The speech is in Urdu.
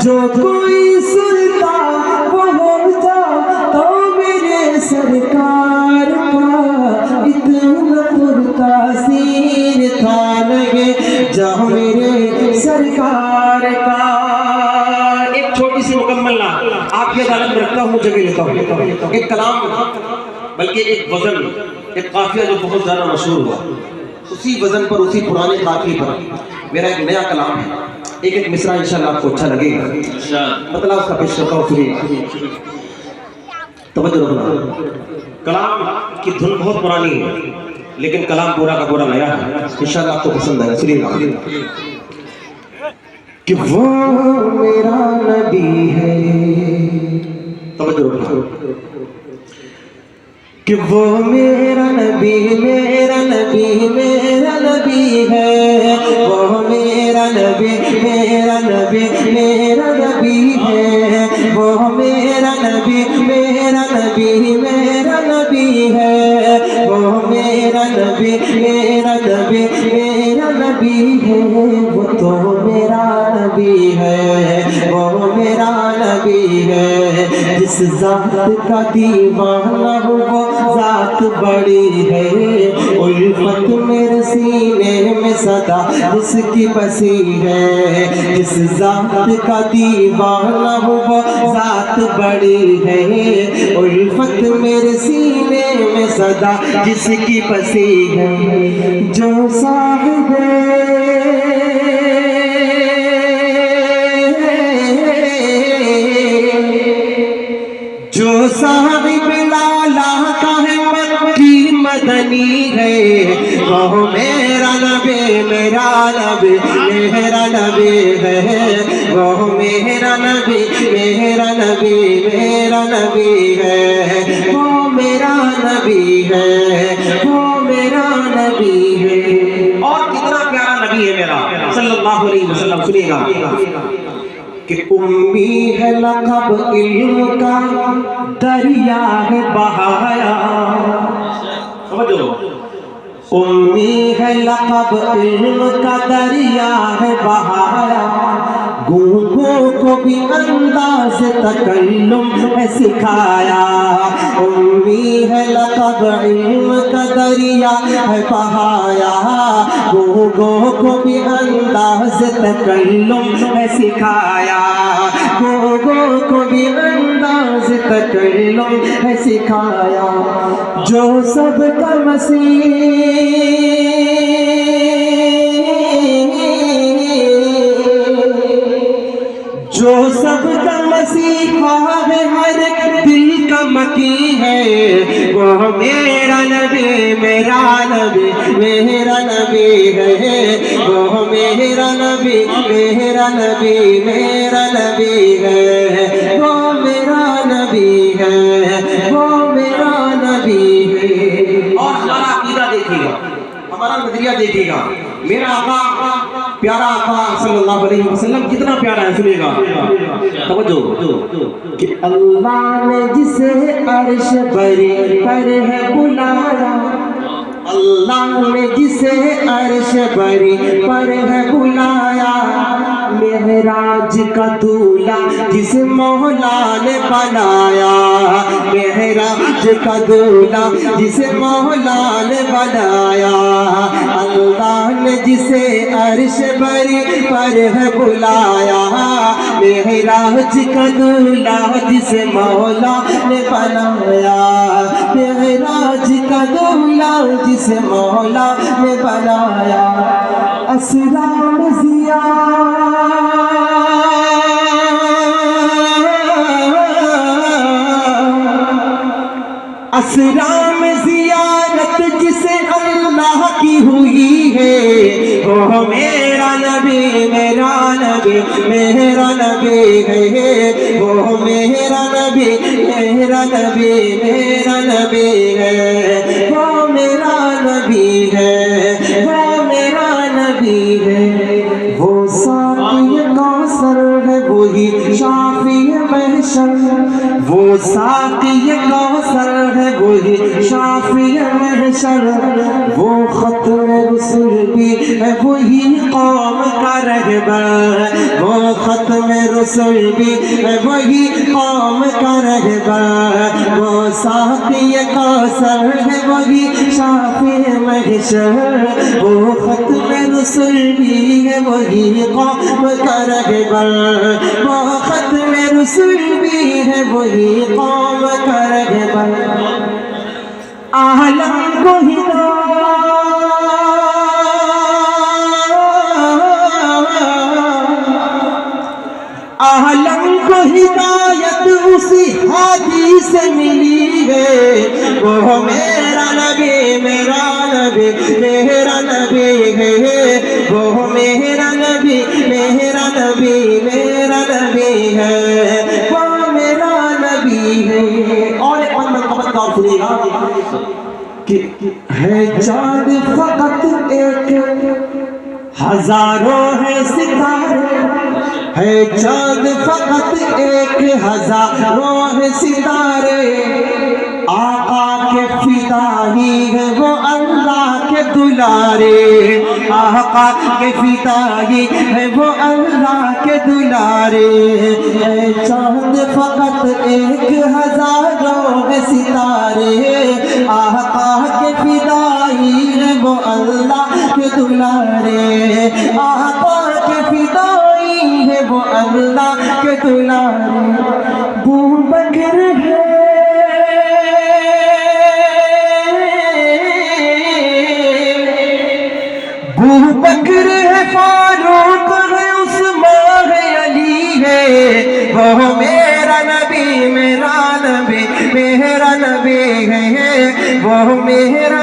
جو کوئی سنتا وہ ہوتا تو میرے سرکار کا اتنا پرتاثیر تھا لگے جہاں میرے سرکار کا۔ ایک چھوٹی سی مکمل نہ آپ کی عدالت میں رکھتا ہوں، جگہ لیتا ہوں، ایک کلام بلکہ ایک وزن، ایک قافیہ جو بہت زیادہ مشہور ہوا، اسی وزن پر، اسی پرانے قافیے پر میرا ایک نیا کلام ہے، ایک مصرع انشاءاللہ آپ کو اچھا لگے گا، مطلب اس کا پیش کرتا ہوں، سنیے، توجہ رکھنا۔ کلام کی دھن بہت پرانی ہے لیکن کلام پورا کا پورا نیا ہے، انشاءاللہ آپ کو پسند آئے، سنیے گا۔ کہ وہ میرا نبی ہے، توجہ رکھنا، کہ وہ میرا نبی، میرا نبی، میرا نبی ہے، وہ میرا نبی، میرا نبی، میرا نبی ہے، وہ میرا نبی، میرا نبی، میرا نبی ہے، وہ میرا نبی، میرا نبی، میرا نبی ہے، وہ تو میرا نبی ہے، وہ میرا نبی ہے، جس ذات کا دیوانہ ہو وہ ذات بڑی ہے، الفت میرے سینے میں صدا جس کی بسی ہے، جس ذات کا دیوانہ ہو وہ ذات بڑی ہے، الفت میرے سینے میں صدا جس کی بسی ہے، جو صاحب جو صاحب لالا کا ہے مکی مدنی ہے، وہ میرا نبی، میرا نبی، میرا نبی ہے، وہ میرا نبی، میرا نبی، میرا نبی ہے، وہ میرا نبی ہے، وہ میرا نبی ہے۔ اور کتنا پیارا نبی ہے میرا صلی اللہ علیہ وسلم، سنیے گا کہ امی ہے لقب علم کا دریا ہے بہایا، سمجھو، امی ہے لقب علم کا دریا ہے بہایا، گونگوں کو بھی انداز تکلم ہے سکھایا، امی ہے لقب علم کا دریا ہے بہایا، گونگوں کو بھی انداز تکلم ہے سکھایا، گونگوں کو بھی انداز تکلم ہے سکھایا، جو سب کا مسیح، جو سب کا مسیحا ہے، ہر ایک دل کا مکی ہے، وہ میرا نبی، میرا نبی، میرا نبی ہے، وہ میرا نبی، میرا نبی، میرا نبی ہے، وہ میرا نبی ہے، وہ میرا نبی ہے۔ اور ہمارا عقیدہ دیکھیے گا، ہمارا نظریہ دیکھیے گا، میرا آقا، پیارا آقا صلی اللہ علیہ وسلم کتنا پیارا ہے، سنیے گا، توجہ، کہ اللہ نے جسے عرش بری پر ہے بلایا، اللہ نے جسے عرش بری پر ہے بلایا، معراج کا دولہ جس مولا نے بنایا، معراج کا دولہ جس مولا نے بنایا، اللہ نے جسے عرش بری پر ہے بلایا، معراج کا دولہ جس مولا نے بنایا، معراج کا دولہ جس مولا نے بنایا، اسرار ضیا اسرام زیارت جسے اللہ کی ہوئی ہے، وہ میرا نبی، میرا نبی، میرا نبی ہے، وہ میرا نبی، میرا نبی، میرا نبی ہے، وہ میرا نبی ہے، وہ میرا نبی ہے، وہ ساقی کوثر ہے وہی شافی محشر، وہ ساقی کوثر ہے وہی شافی محشر، وہ ختم رسول بھی ہے وہی قوم کا رہبر، وہ ختم رسول بھی ہے وہی قوم کا رہبر، وہ ساقی کوثر ہے وہی شافع محشر، وہ ختم رسول بھی ہے وہی قوم کا رہبر، وہ ختم رسول بھی ہے وہی قوم کا رہبر۔ عالم کو عالم کو ہدایت اسی ہادی سے ملی ہے، وہ میرا نبی میرا نبی میرا نبی ہے، وہ میرا نبی میرا نبی میرا نبی ہے، وہ میرا نبی ہے۔ اور ایک منقبت کا سنیے گا کہ ہے چاند فقط ایک ہزاروں ہے ستارے، ہے چاند فقط ایک ہزاروں ہے ستارے، آقا کے فدائی ہے وہ اللہ کے دلارے، آقا کے فدائی ہے وہ اللہ کے دلارے، ہے چاند فقط ایک ہزاروں ہے ستارے، آقا کے فدائی ہے وہ اللہ کے دلارے، آقا کے فدائی ہے وہ اللہ کے دلارے۔ ابوبکر ہے ابوبکر ہے، فاروق ہے، عثمان ہے، علی ہے، وہ میرا نبی میرا نبی میرا نبی ہے، وہ میرا